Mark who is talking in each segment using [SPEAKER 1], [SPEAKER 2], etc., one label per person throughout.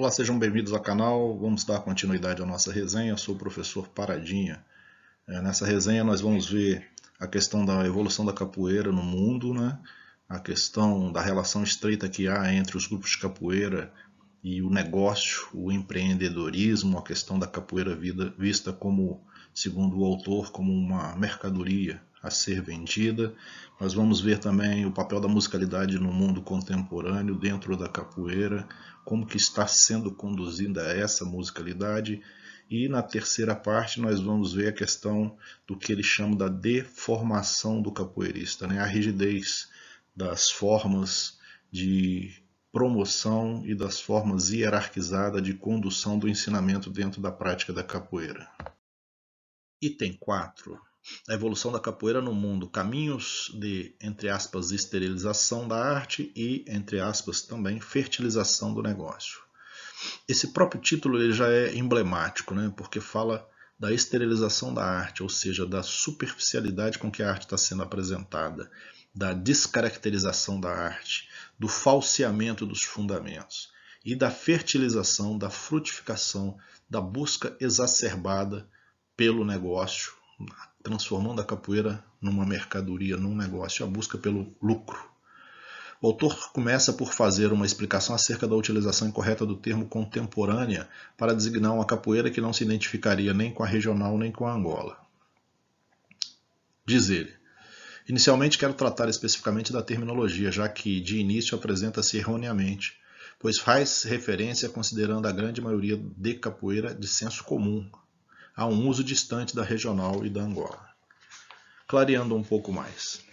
[SPEAKER 1] Olá, sejam bem-vindos ao canal. Vamos dar continuidade à nossa resenha. Eu sou o professor Paradinha. Nessa resenha nós vamos ver a questão da evolução da capoeira no mundo, né? A questão da relação estreita que há entre os grupos de capoeira e o negócio, o empreendedorismo, a questão da capoeira vista como, segundo o autor, como uma mercadoria a ser vendida. Nós vamos ver também o papel da musicalidade no mundo contemporâneo dentro da capoeira, como que está sendo conduzida essa musicalidade. E na terceira parte nós vamos ver a questão do que ele chama da deformação do capoeirista, né? A rigidez das formas de promoção e das formas hierarquizadas de condução do ensinamento dentro da prática da capoeira. Item 4. A evolução da capoeira no mundo. Caminhos de, entre aspas, esterilização da arte e, entre aspas, também fertilização do negócio. Esse próprio título ele já é emblemático, né? Porque fala da esterilização da arte, ou seja, da superficialidade com que a arte está sendo apresentada, da descaracterização da arte, do falseamento dos fundamentos e da fertilização, da frutificação, da busca exacerbada pelo negócio, transformando a capoeira numa mercadoria, num negócio, a busca pelo lucro. O autor começa por fazer uma explicação acerca da utilização incorreta do termo contemporânea para designar uma capoeira que não se identificaria nem com a regional nem com a Angola. Diz ele: inicialmente quero tratar especificamente da terminologia, já que de início apresenta-se erroneamente, pois faz referência, considerando a grande maioria de capoeira de senso comum, a um uso distante da regional e da Angola. Clareando um pouco mais.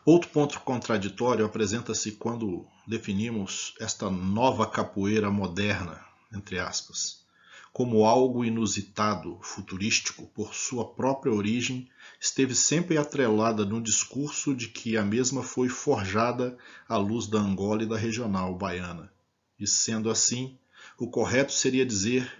[SPEAKER 1] Outro ponto contraditório apresenta-se quando definimos esta nova capoeira moderna, entre aspas, como algo inusitado, futurístico, por sua própria origem, esteve sempre atrelada no discurso de que a mesma foi forjada à luz da Angola e da regional baiana. E sendo assim, o correto seria dizer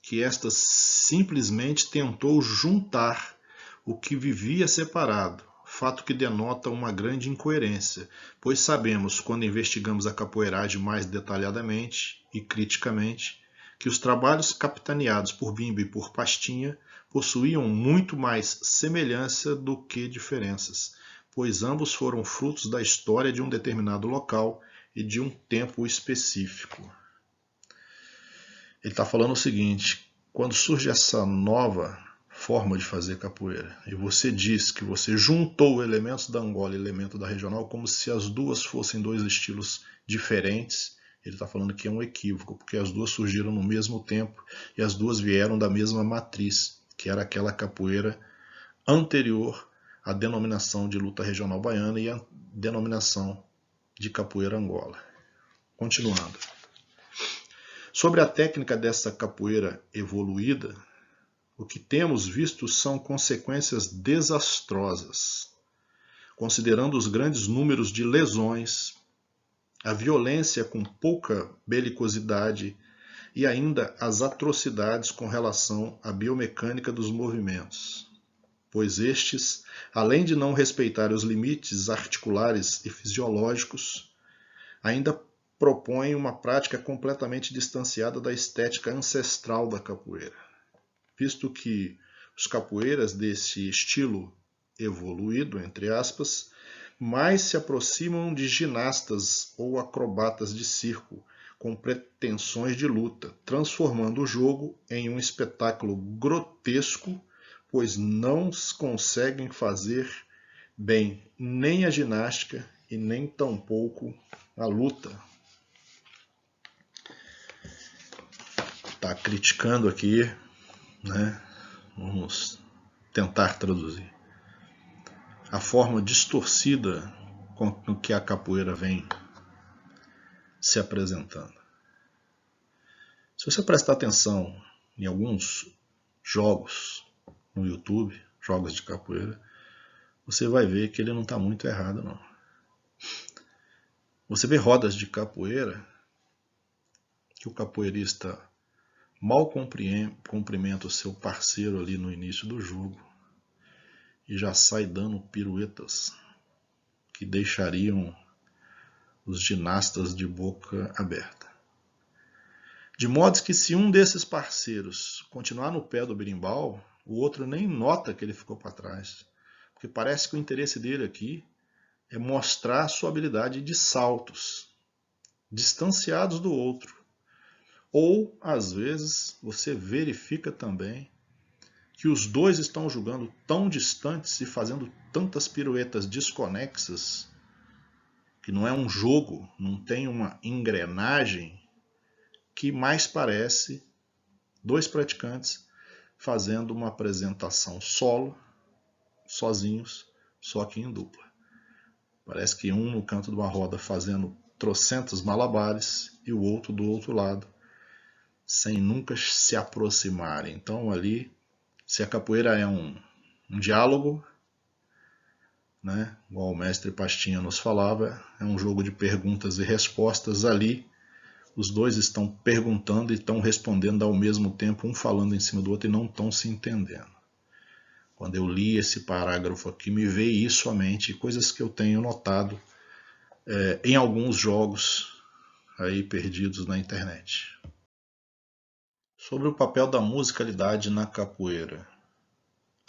[SPEAKER 1] que esta simplesmente tentou juntar o que vivia separado, fato que denota uma grande incoerência, pois sabemos, quando investigamos a capoeiragem mais detalhadamente e criticamente, que os trabalhos capitaneados por Bimba e por Pastinha possuíam muito mais semelhança do que diferenças, pois ambos foram frutos da história de um determinado local e de um tempo específico. Ele está falando o seguinte: quando surge essa nova forma de fazer capoeira e você diz que você juntou elementos da Angola e elementos da regional como se as duas fossem dois estilos diferentes, ele está falando que é um equívoco, porque as duas surgiram no mesmo tempo e as duas vieram da mesma matriz, que era aquela capoeira anterior à denominação de luta regional baiana e à denominação de capoeira Angola. Continuando. Sobre a técnica dessa capoeira evoluída, o que temos visto são consequências desastrosas, considerando os grandes números de lesões, a violência com pouca belicosidade e ainda as atrocidades com relação à biomecânica dos movimentos, pois estes, além de não respeitar os limites articulares e fisiológicos, ainda propõem uma prática completamente distanciada da estética ancestral da capoeira, visto que os capoeiras desse estilo evoluído, entre aspas, mais se aproximam de ginastas ou acrobatas de circo, com pretensões de luta, transformando o jogo em um espetáculo grotesco, pois não conseguem fazer bem nem a ginástica e nem tampouco a luta. Está criticando aqui, né? Vamos tentar traduzir a forma distorcida com que a capoeira vem se apresentando. Se você prestar atenção em alguns jogos no YouTube, jogos de capoeira, você vai ver que ele não está muito errado, não. Você vê rodas de capoeira que o capoeirista mal cumprimenta o seu parceiro ali no início do jogo e já sai dando piruetas que deixariam os ginastas de boca aberta. De modo que se um desses parceiros continuar no pé do berimbau, o outro nem nota que ele ficou para trás. Porque parece que o interesse dele aqui é mostrar sua habilidade de saltos, distanciados do outro. Ou, às vezes, você verifica também que os dois estão jogando tão distantes e fazendo tantas piruetas desconexas, que não é um jogo, não tem uma engrenagem, que mais parece dois praticantes fazendo uma apresentação solo, sozinhos, só que em dupla. Parece que um no canto de uma roda fazendo trocentos malabares e o outro do outro lado, sem nunca se aproximarem. Então ali, se a capoeira é um diálogo, né, igual o mestre Pastinha nos falava, é um jogo de perguntas e respostas. Ali os dois estão perguntando e estão respondendo ao mesmo tempo, um falando em cima do outro, e não estão se entendendo. Quando eu li esse parágrafo aqui, me veio isso à mente, coisas que eu tenho notado em alguns jogos aí perdidos na internet. Sobre o papel da musicalidade na capoeira.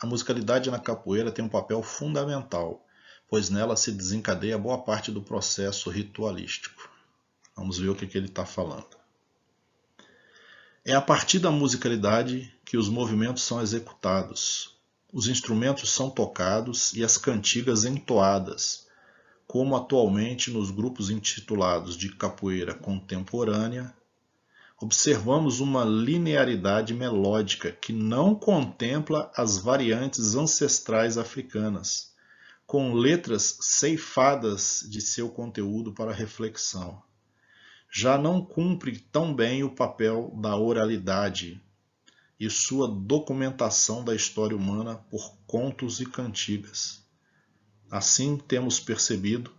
[SPEAKER 1] A musicalidade na capoeira tem um papel fundamental, pois nela se desencadeia boa parte do processo ritualístico. Vamos ver o que ele está falando. É a partir da musicalidade que os movimentos são executados, os instrumentos são tocados e as cantigas entoadas, como atualmente nos grupos intitulados de capoeira contemporânea. Observamos uma linearidade melódica que não contempla as variantes ancestrais africanas, com letras ceifadas de seu conteúdo para reflexão. Já não cumpre tão bem o papel da oralidade e sua documentação da história humana por contos e cantigas. Assim, temos percebido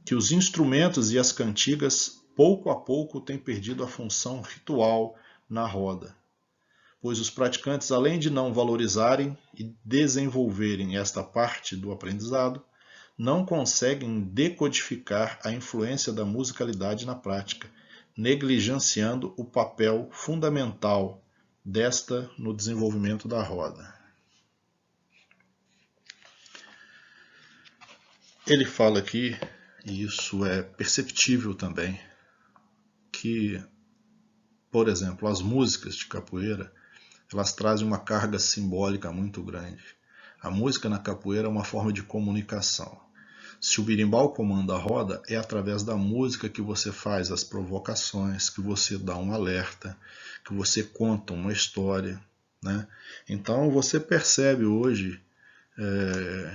[SPEAKER 1] que os instrumentos e as cantigas, pouco a pouco, têm perdido a função ritual na roda, pois os praticantes, além de não valorizarem e desenvolverem esta parte do aprendizado, não conseguem decodificar a influência da musicalidade na prática, negligenciando o papel fundamental desta no desenvolvimento da roda. Ele fala aqui, e isso é perceptível também, que, por exemplo, as músicas de capoeira, elas trazem uma carga simbólica muito grande. A música na capoeira é uma forma de comunicação. Se o berimbau comanda a roda, é através da música que você faz as provocações, que você dá um alerta, que você conta uma história, né? Então você percebe hoje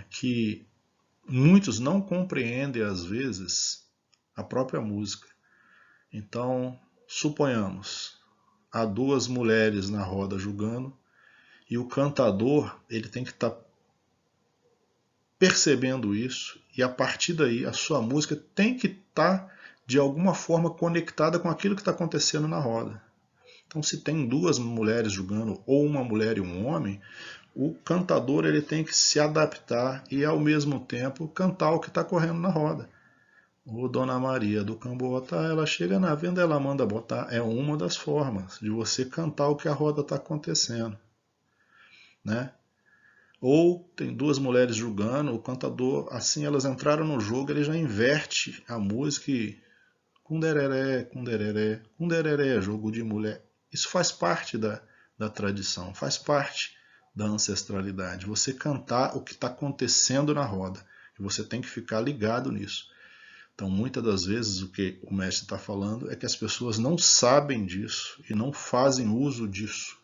[SPEAKER 1] que muitos não compreendem às vezes a própria música. Então, suponhamos, há duas mulheres na roda julgando, e o cantador ele tem que estar percebendo isso, e a partir daí a sua música tem que estar de alguma forma conectada com aquilo que está acontecendo na roda. Então, se tem duas mulheres julgando, ou uma mulher e um homem, o cantador ele tem que se adaptar e ao mesmo tempo cantar o que está correndo na roda. O Dona Maria do Cambota, ela chega na venda, ela manda botar. É uma das formas de você cantar o que a roda está acontecendo, né? Ou tem duas mulheres julgando, o cantador, assim elas entraram no jogo, ele já inverte a música e cundereré, cundereré, cundereré, jogo de mulher. Isso faz parte da tradição, faz parte da ancestralidade. Você cantar o que está acontecendo na roda, e você tem que ficar ligado nisso. Então, muitas das vezes, o que o mestre está falando é que as pessoas não sabem disso e não fazem uso disso.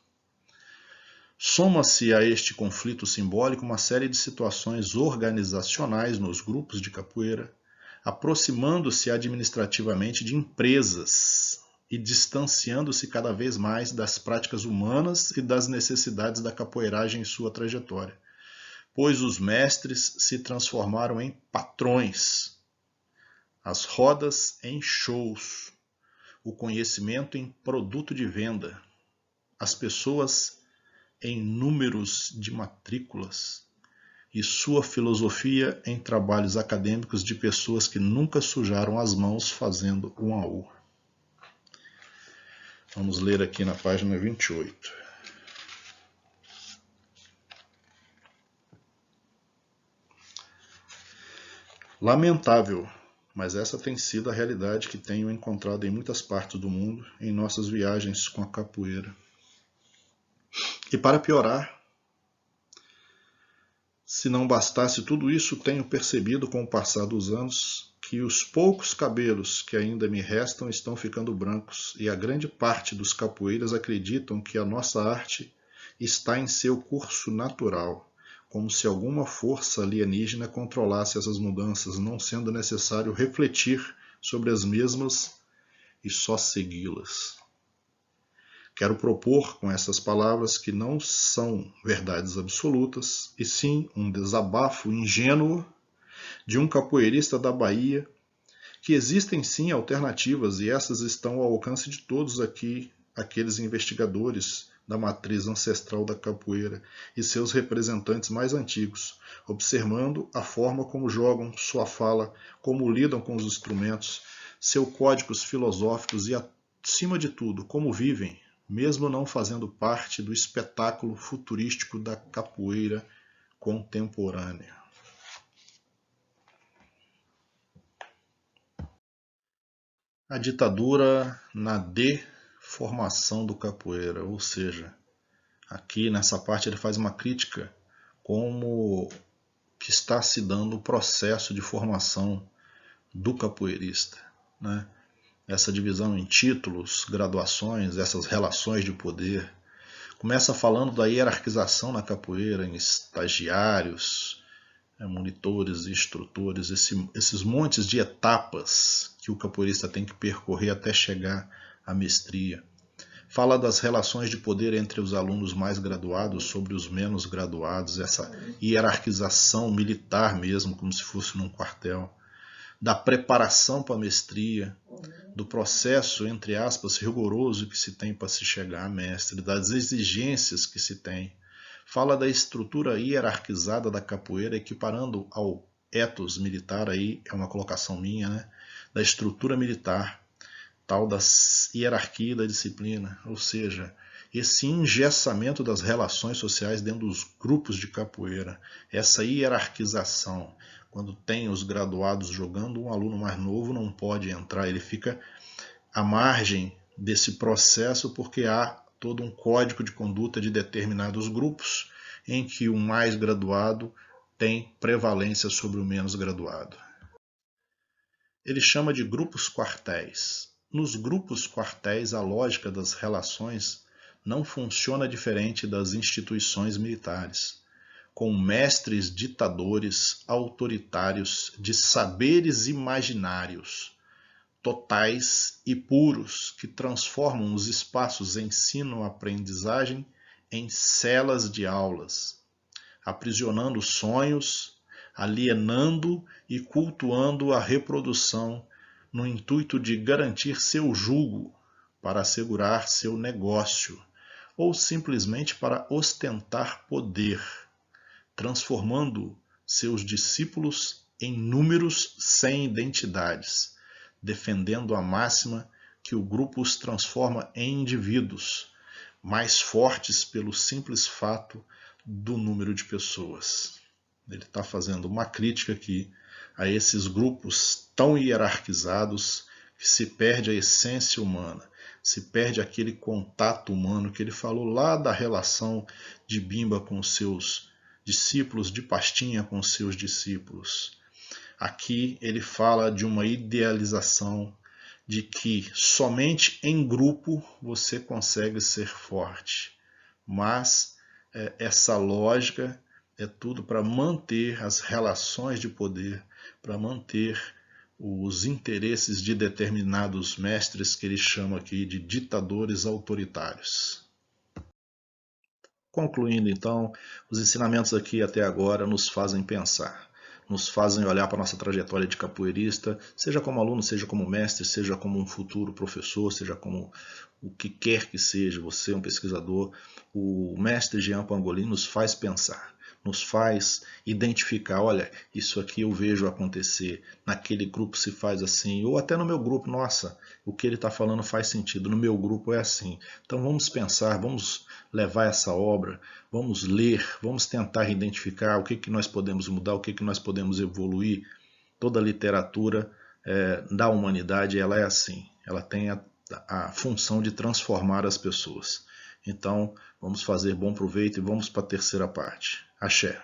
[SPEAKER 1] Soma-se a este conflito simbólico uma série de situações organizacionais nos grupos de capoeira, aproximando-se administrativamente de empresas e distanciando-se cada vez mais das práticas humanas e das necessidades da capoeiragem em sua trajetória, pois os mestres se transformaram em patrões, as rodas em shows, o conhecimento em produto de venda, as pessoas em números de matrículas e sua filosofia em trabalhos acadêmicos de pessoas que nunca sujaram as mãos fazendo um AU. Vamos ler aqui na página 28. Lamentável, mas essa tem sido a realidade que tenho encontrado em muitas partes do mundo em nossas viagens com a capoeira. E para piorar, se não bastasse tudo isso, tenho percebido com o passar dos anos que os poucos cabelos que ainda me restam estão ficando brancos e a grande parte dos capoeiras acreditam que a nossa arte está em seu curso natural, como se alguma força alienígena controlasse essas mudanças, não sendo necessário refletir sobre as mesmas e só segui-las. Quero propor com essas palavras que não são verdades absolutas, e sim um desabafo ingênuo de um capoeirista da Bahia, que existem sim alternativas e essas estão ao alcance de todos aqui, aqueles investigadores da matriz ancestral da capoeira e seus representantes mais antigos, observando a forma como jogam, sua fala, como lidam com os instrumentos, seus códigos filosóficos e, acima de tudo, como vivem, mesmo não fazendo parte do espetáculo futurístico da capoeira contemporânea. A ditadura na deformação do capoeira, ou seja, aqui nessa parte ele faz uma crítica como que está se dando o processo de formação do capoeirista, né? Essa divisão em títulos, graduações, essas relações de poder. Começa falando da hierarquização na capoeira, em estagiários, monitores, instrutores, esses montes de etapas que o capoeirista tem que percorrer até chegar à mestria. Fala das relações de poder entre os alunos mais graduados sobre os menos graduados, essa hierarquização militar mesmo, como se fosse num quartel. Da preparação para a mestria, do processo, entre aspas, rigoroso que se tem para se chegar a mestre, das exigências que se tem. Fala da estrutura hierarquizada da capoeira, equiparando ao ethos militar, aí é uma colocação minha, né? Da estrutura militar, tal da hierarquia da disciplina, ou seja, esse engessamento das relações sociais dentro dos grupos de capoeira, essa hierarquização. Quando tem os graduados jogando, um aluno mais novo não pode entrar, ele fica à margem desse processo porque há todo um código de conduta de determinados grupos em que o mais graduado tem prevalência sobre o menos graduado. Ele chama de grupos quartéis. Nos grupos quartéis, a lógica das relações não funciona diferente das instituições militares, com mestres ditadores autoritários de saberes imaginários, totais e puros, que transformam os espaços ensino-aprendizagem em celas de aulas, aprisionando sonhos, alienando e cultuando a reprodução no intuito de garantir seu jugo para assegurar seu negócio ou simplesmente para ostentar poder, transformando seus discípulos em números sem identidades, defendendo a máxima que o grupo os transforma em indivíduos, mais fortes pelo simples fato do número de pessoas. Ele está fazendo uma crítica aqui a esses grupos tão hierarquizados que se perde a essência humana, se perde aquele contato humano que ele falou lá da relação de Bimba com os seus discípulos, de Pastinha com os seus discípulos. Aqui ele fala de uma idealização de que somente em grupo você consegue ser forte, mas essa lógica é tudo para manter as relações de poder, para manter os interesses de determinados mestres que ele chama aqui de ditadores autoritários. Concluindo então, os ensinamentos aqui até agora nos fazem pensar, nos fazem olhar para a nossa trajetória de capoeirista, seja como aluno, seja como mestre, seja como um futuro professor, seja como o que quer que seja, você é um pesquisador, o mestre Jean Pangolin nos faz pensar. nos faz identificar, olha, isso aqui eu vejo acontecer, naquele grupo se faz assim, ou até no meu grupo, nossa, o que ele está falando faz sentido, no meu grupo é assim. Então vamos pensar, vamos levar essa obra, vamos ler, vamos tentar identificar o que, que nós podemos mudar, o que, que nós podemos evoluir. Toda a literatura da humanidade ela é assim, ela tem a função de transformar as pessoas. Então, vamos fazer bom proveito e vamos para a terceira parte. Axé.